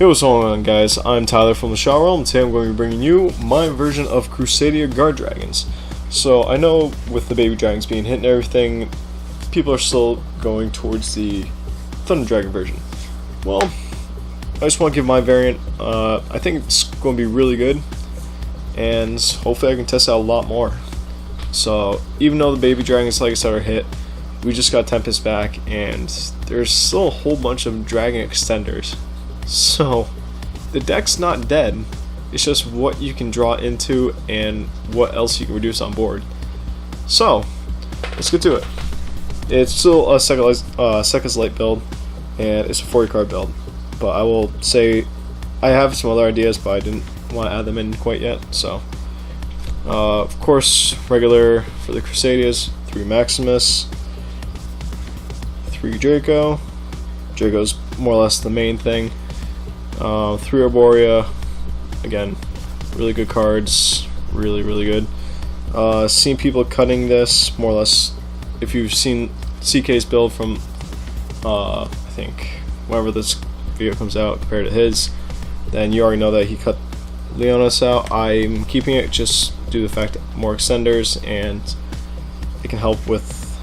Hey, what's going on, guys? I'm Tyler from the Shaw Realm, and today I'm going to be bringing you my version of Crusadia Guardragons. So, I know with the baby dragons being hit and everything, people are still going towards the Thunder Dragon version. Well, I just want to give my variant. I think it's going to be really good, and hopefully I can test out a lot more. So, even though the baby dragons, like I said, are hit, we just got Tempest back, and there's still a whole bunch of dragon extenders. So, the deck's not dead, it's just what you can draw into and what else you can reduce on board. So, let's get to it. It's still a Second's Light build, and it's a 40 card build. But I will say, I have some other ideas, but I didn't want to add them in quite yet. So, of course, regular for the Crusadias, 3 Maximus, 3 Draco. Draco's more or less the main thing. 3 Arborea, again, really good cards, really good. Seen people cutting this, more or less, if you've seen CK's build from, I think, whenever this video comes out compared to his, then you already know that he cut Leonis out. I'm keeping it just due to the fact that more extenders, and it can help with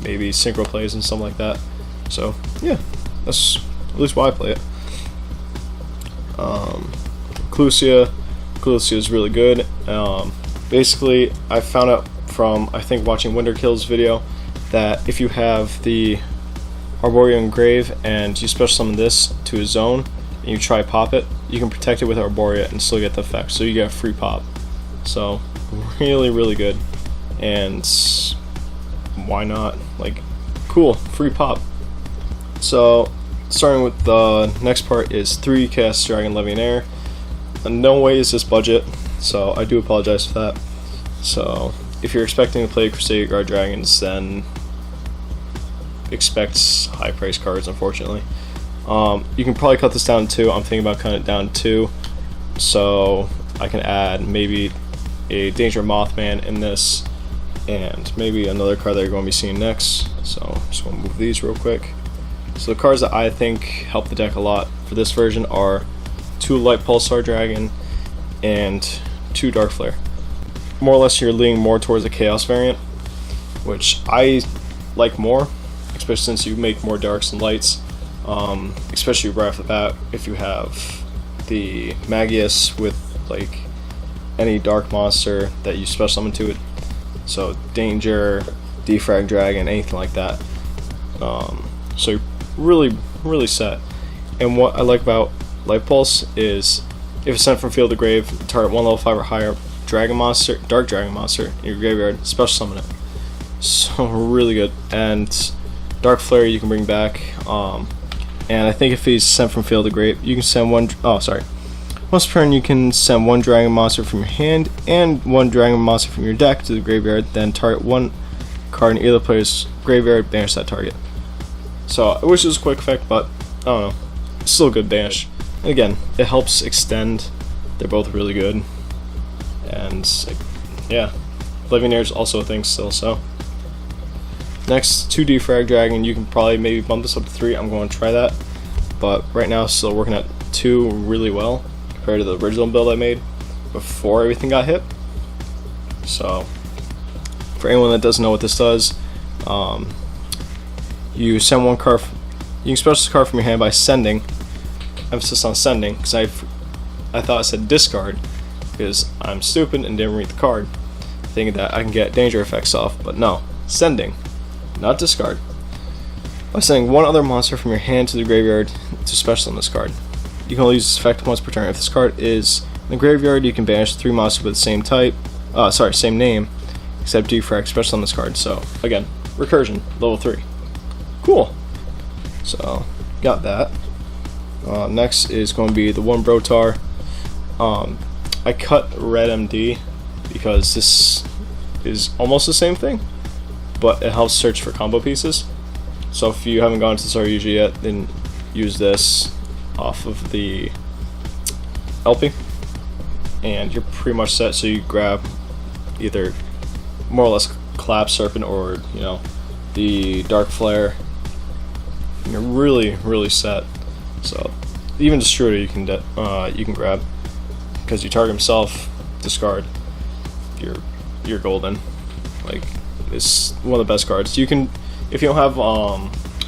maybe synchro plays and something like that. So, yeah, that's at least why I play it. Clusia is really good. Basically, I found out from, I think, watching Winterkill's video that if you have the Arborea Engrave and you special summon this to a zone and you try pop it, you can protect it with Arborea and still get the effect, so you get a free pop. So really good, and why not? Like, cool, free pop. So starting with the next part is 3 Chaos Dragon Legionnaire. In no way is this budget, so I do apologize for that. So if you're expecting to play Crusadia Guardragons, then expect high price cards, unfortunately. You can probably cut this down to 2. I'm thinking about cutting it down to 2, so I can add maybe a Danger Mothman in this, and maybe another card that you're going to be seeing next. So I'm just going to move these real quick. So the cards that I think help the deck a lot for this version are 2 Light Pulsar Dragon and 2 Dark Flare. More or less you're leaning more towards the Chaos variant, which I like more, especially since you make more darks and lights, especially right off the bat if you have the Magius with like any dark monster that you special summon to it. So Danger, Defrag Dragon, anything like that. So you're really set. And what I like about Light Pulse is if it's sent from field to grave, target 1 level 5 or higher dragon monster, dark dragon monster in your graveyard, special summon it. So really good. And Dark Flare you can bring back. And I think if he's sent from field to grave, you can send once per turn you can send 1 dragon monster from your hand and 1 dragon monster from your deck to the graveyard, then target 1 card in either player's graveyard, banish that target. So I wish it was a quick effect, but I don't know, it's still a good banish. And again, it helps extend. They're both really good, and yeah, Levionnaire's also a thing still. So next, 2 Defrag Dragon. You can probably maybe bump this up to 3. I'm going to try that, but right now still working at 2 really well compared to the original build I made before everything got hit. So for anyone that doesn't know what this does, you send 1 card. You can special this card from your hand by sending. Emphasis on sending, because I thought I said discard because I'm stupid and didn't read the card, thinking that I can get danger effects off. But no, sending, not discard. By sending 1 other monster from your hand to the graveyard to special summon this card. You can only use this effect once per turn. If this card is in the graveyard, you can banish 3 monsters with the same type. Same name, except Defrag special summon this card. So again, recursion, level 3. Cool. So got that. Next is going to be the 1 Brotaur. I cut Red MD because this is almost the same thing, but it helps search for combo pieces. So if you haven't gone to this RUG yet, then use this off of the LP, and you're pretty much set. So you grab either more or less Collapse Serpent or the Dark Flare. You're really set. So even Destroyer you can grab, because you target himself, discard, you're golden. Like, it's one of the best cards. You can, if you don't have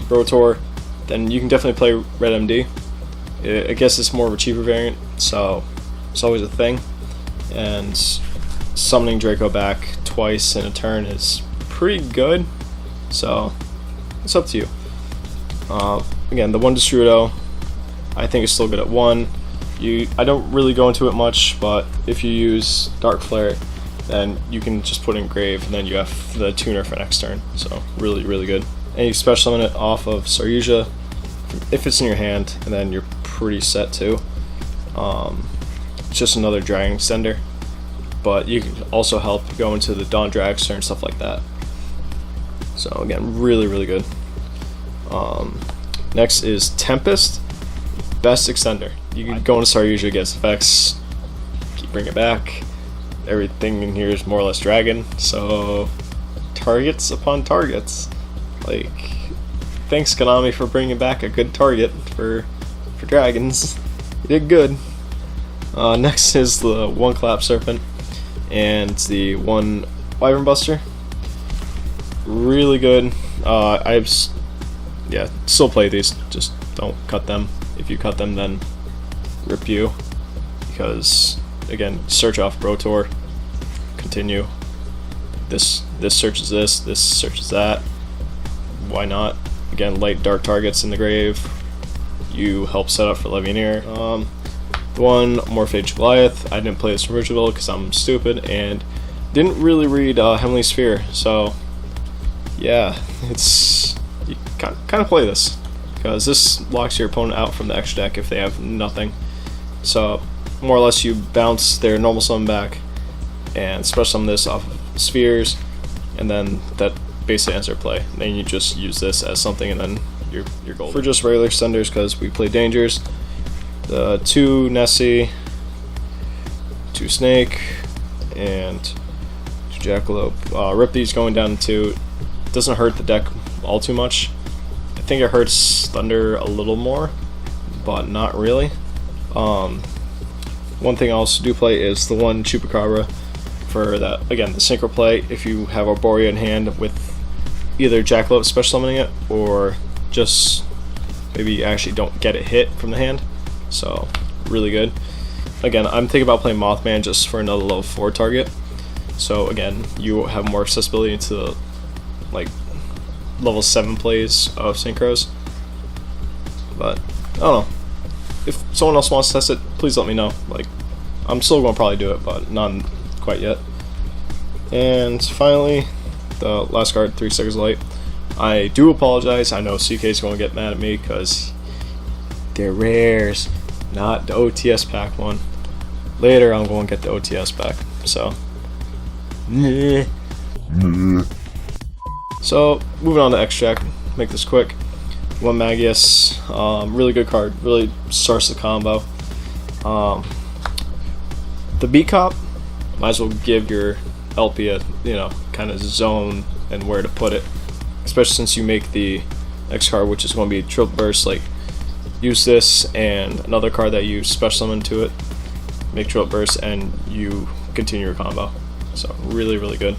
Brotaur, then you can definitely play Red MD. I guess it's more of a cheaper variant, so it's always a thing. And summoning Draco back twice in a turn is pretty good, so it's up to you. Again, the one Destrudo I think is still good at 1. I don't really go into it much, but if you use Dark Flare, then you can just put in Grave, and then you have the tuner for next turn. So really, really good. And you special summon it off of Saryuja if it's in your hand, and then you're pretty set too. It's just another Dragon Extender, but you can also help go into the Dawn Dragster and stuff like that. So again, really, really good. Next is Tempest, best extender. You can go into Saryuja, gets effects, bring it back. Everything in here is more or less dragon, so targets upon targets. Like, thanks Konami for bringing back a good target for dragons. You did good. Next is the 1 Clap Serpent and the 1 Wyvern Buster. Really good. Yeah, still play these, just don't cut them. If you cut them, then rip you, because again, search off Brotaur, continue. This searches this searches that. Why not? Again, light dark targets in the grave. You help set up for Legionnaire. The 1 Morphage Goliath, I didn't play this original because I'm stupid and didn't really read Heavenly Sphere, so yeah, you kind of play this, because this locks your opponent out from the extra deck if they have nothing. So more or less you bounce their normal summon back and special summon this off of spheres, and then that basically ends their play. And then you just use this as something, and then you're golden. For just regular extenders, because we play Dangers, the 2 Nessie, 2 Snake, and 2 Jackalope. Rip these going down to 2. Doesn't hurt the deck all too much. I think it hurts Thunder a little more, but not really. One thing I also do play is the 1 Chupacabra for that, again, the synchro play. If you have Arborea in hand with either Jackalope special summoning it, or just maybe you actually don't get it hit from the hand. So really good. Again, I'm thinking about playing Mothman just for another level 4 target. So again, you have more accessibility into like level 7 plays of synchros. But I don't know. If someone else wants to test it, please let me know. Like, I'm still going to probably do it, but not quite yet. And finally, the last card, 3 Seconds Light. I do apologize. I know CK is going to get mad at me because they're rares, not the OTS pack one. Later, I'm going to get the OTS pack. So, So, moving on to Extract. Make this quick. 1 Magius, really good card, really starts the combo. The B Cop, might as well give your LP a, kind of zone and where to put it, especially since you make the X card, which is going to be Triple Burst. Like, use this and another card that you special summon to it, make Triple Burst, and you continue your combo. So really, really good.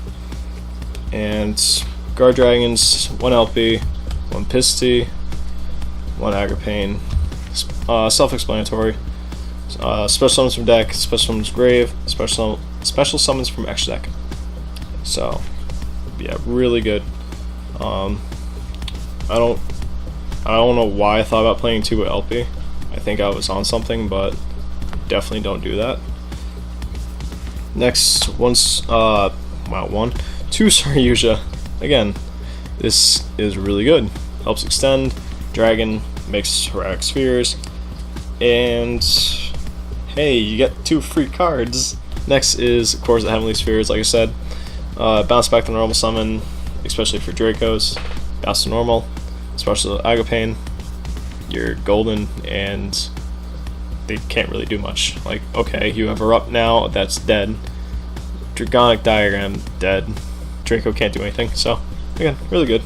And Guardragons, 1 LP, 1 Pisty, 1 Agripane, self-explanatory. Special summons from deck, special summons grave, special summons from extra deck. So yeah, really good. I don't know why I thought about playing 2 LP. I think I was on something, but definitely don't do that. Next, 2 Saryuja. Again, this is really good. Helps extend, dragon, makes Heractic Spheres, and hey, you get 2 free cards. Next is, of course, the Heavenly Spheres, like I said. Bounce back to normal summon, especially for Dracos. Bounce to normal, especially Agripane. You're golden, and they can't really do much. Like, okay, you have Erupt now, that's dead. Dragonic Diagram, dead. Draco can't do anything, so again, really good.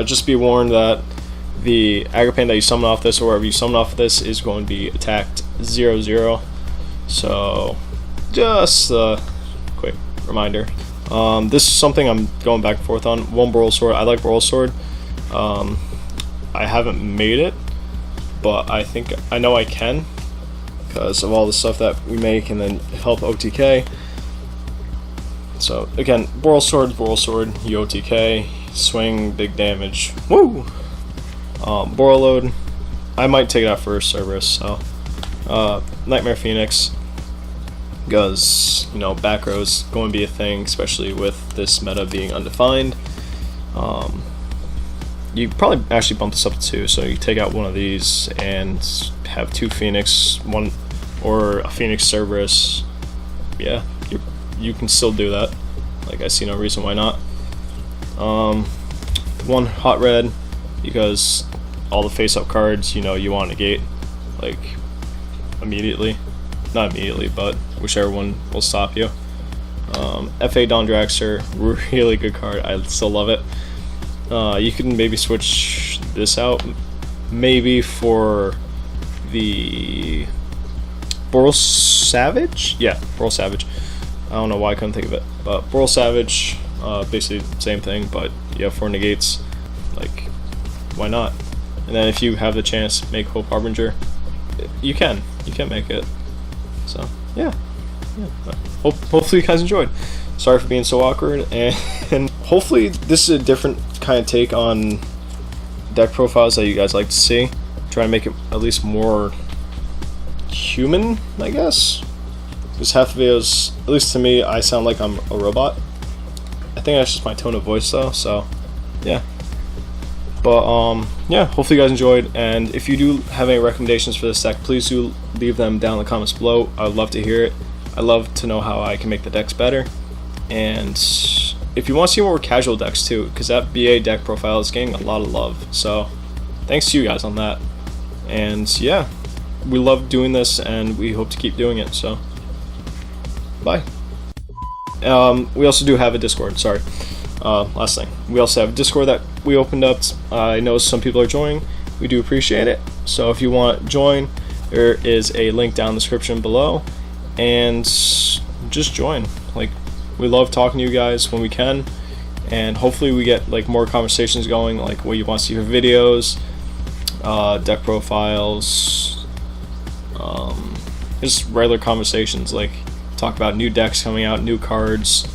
Just be warned that the Agripan that you summon off this, or wherever you summon off this, is going to be attacked 0/0. So just a quick reminder. This is something I'm going back and forth on. One Brotaur. I like Brotaur. I haven't made it, but I know I can because of all the stuff that we make and then help OTK. So again, Brotaur, you OTK, swing, big damage. Woo! Borreload, I might take it out for Cerberus. So Nightmare Phoenix, because you know back row's going to be a thing, especially with this meta being undefined. You probably actually bump this up to 2, so you take out one of these and have 2 Phoenix, one or a Phoenix Cerberus. Yeah, you can still do that. Like, I see no reason why not. 1 Hot Red, because all the face-up cards, you know, you want to negate, like, immediately. Not immediately, but whichever one will stop you. FA Don Draxter, really good card. I still love it. You can maybe switch this out, maybe for the Boral Savage? Yeah, Boral Savage. I don't know why I couldn't think of it, but Boral Savage, basically same thing, but you have 4 negates, like, why not? And then if you have the chance to make Hope Harbinger, you can make it. So, yeah. Hopefully you guys enjoyed. Sorry for being so awkward, and hopefully this is a different kind of take on deck profiles that you guys like to see. Try to make it at least more human, I guess. Because half the videos, at least to me, I sound like I'm a robot. I think that's just my tone of voice though, so yeah. But yeah, hopefully you guys enjoyed, and if you do have any recommendations for this deck, please do leave them down in the comments below. I would love to hear it. I love to know how I can make the decks better. And if you want to see more casual decks too, because that BA deck profile is getting a lot of love, so thanks to you guys on that. And yeah, we love doing this and we hope to keep doing it, so bye. We also do have a Discord, sorry, last thing, we also have a Discord that we opened up. I know some people are joining, we do appreciate it, so if you want to join, there is a link down in the description below, and just join. Like, we love talking to you guys when we can, and hopefully we get like more conversations going, like what you want to see for videos, deck profiles, just regular conversations, like talk about new decks coming out, new cards.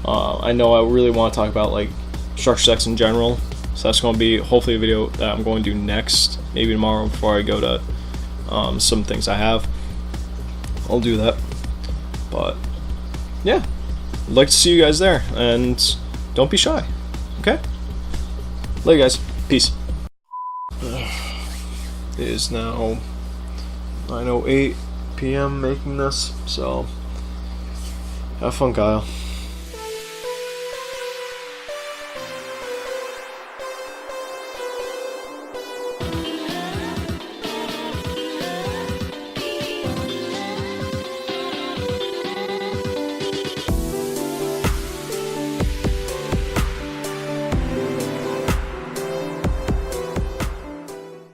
I know I really want to talk about like structure decks in general, so that's going to be hopefully a video that I'm going to do next, maybe tomorrow before I go to some things I have. I'll do that, but yeah, I'd like to see you guys there, and don't be shy, okay? Later guys, peace. It is now 9:08 p.m. making this, so have fun, Kyle.